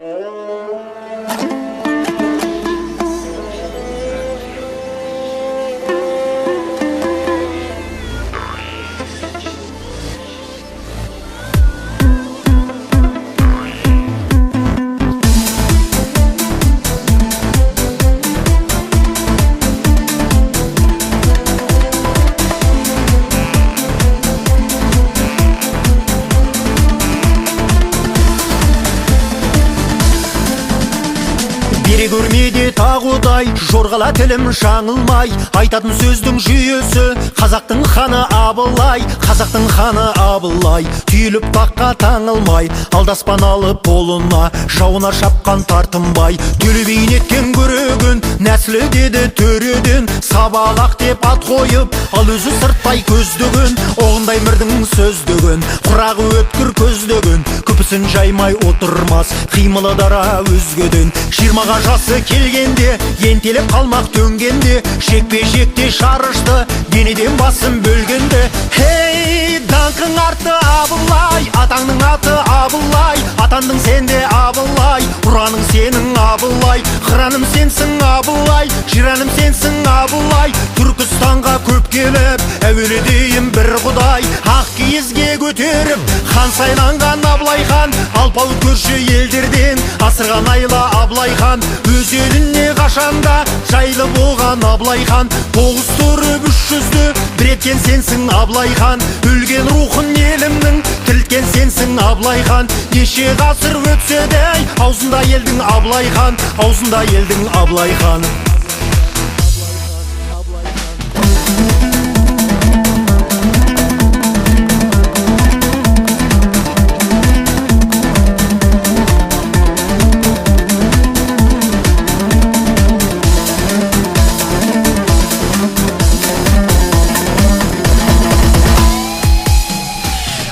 Бере көрмеде тағудай, жорғала тілім жаңылмай, айтатын сөздің жүйесі қазақтың ханы Абылай, қазақтың ханы Абылай. Түйіліп таққа таңылмай, алдаспан алып болына, жауына шапқан тартынбай. Төле бейнеткен көреген, нәсілі деді төреден, сабалақ деп ат қойып, ал өзі сырттай көздеген, оғындай мірдің сөздеген, құрағы өткір көздеген, күпісін жаймай отырмас, қимылы дара өзгеден. Жиырмаға жасы келгенде, ентелеп қалмақ төнгенде, шекпе-шекте шарышты, денеден басын бөлгенде. Хей, даңқың артты Абылай, атаңның аты Абылай, атандың сенде Абылай, ұраның сенің Абылай, қыраным сенсің Абылай, жираным сенсің Абылай. Түркістанға көп келіп, әуелі дейін бір құдай, ақ киізге көтеріп, хан сайланған Абылай хан, алпауыт көрші елдерден асырған айла Абылай хан. Өз еліне қашанда жайлы болған Абылай хан, тоғыз тұрып 300-ді бір еткен сенсің Абылай хан. Өлген рухын елімнің тірілткен сенсің Абылай хан. Неше ғасыр өтсе де аузында елдің Абылай хан, аузында елдің Абылай хан.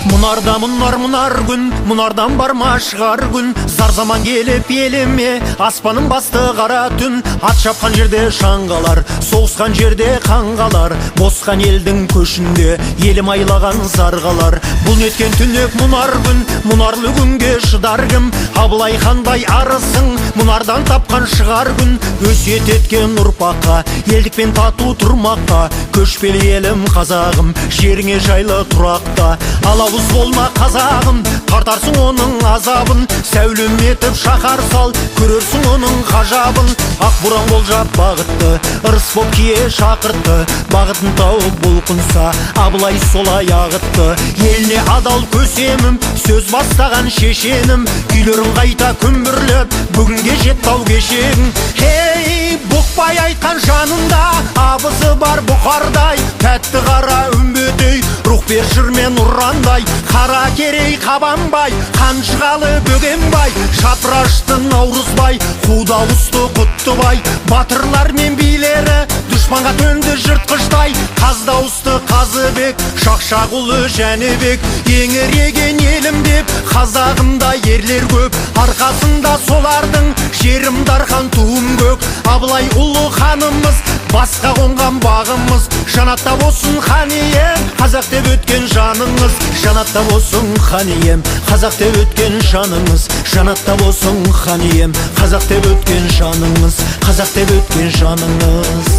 Мұнарда мұнар күн, мұнардан барма шығар күн. Зар заман келіп еліме, аспаның басты қара түн. Ат шапқан жерде шаңғалар, соғысқан жерде қанғалар. Босқан елдің көшінде, елім айлаған зарғалар. Бұл неткен түнек мұнар күн, мұнарлы күнге шыдар кім? Абылай хандай арысың, мұнардан тапқан шығар күн. Өсиет еткен ұрпаққа, елдікпен тату тұрмаққа. Көшпелі елім қазағым, жеріңе жайлы тұрақта. Алауыз болма қазағым, тартарсың оның азабын. Сәулем етіп шақар сал, көрерсің оның ғажабын. Ақ буран болжап бағытты, ырыс боп кие шақыртты. Бағытын тауып бұлқынса, Абылай солай ағытты. Еліне адал көсемім, сөз бастаған шешенім. Күйлерін қайта күмбірлеп, бүгінге жет тау кешегің. Хей, бұқпай айтқан жанында, абызы бар бұқардай. Тәтті қара үмбетей, рух бер жырмен ұрандай. Қара керей қабанбай, қанжығалы бөгенбай. Шапырашты Наурызбай, қудауысты Құттыбай. Батырлар мен билері, дұшпанға төнді жыртқыштай. Қаздауысты Қазыбек, Шақшағұлы Жәнібек. Еңіреген елім деп, қазағымда ерлер көп. Арқасында солардың, жерім дархан туым көк. Абылай ұлы ханымыз, басқа қонған бағымыз. Жанатта болсын хан ием, қазақ деп өткен жаныңыз. Жанатта болсын хан ием, қазақ деп өткен жаныңыз. Жанатта болсын хан ием, қазақ деп өткен жаныңыз. Қазақ деп өткен жаныңыз.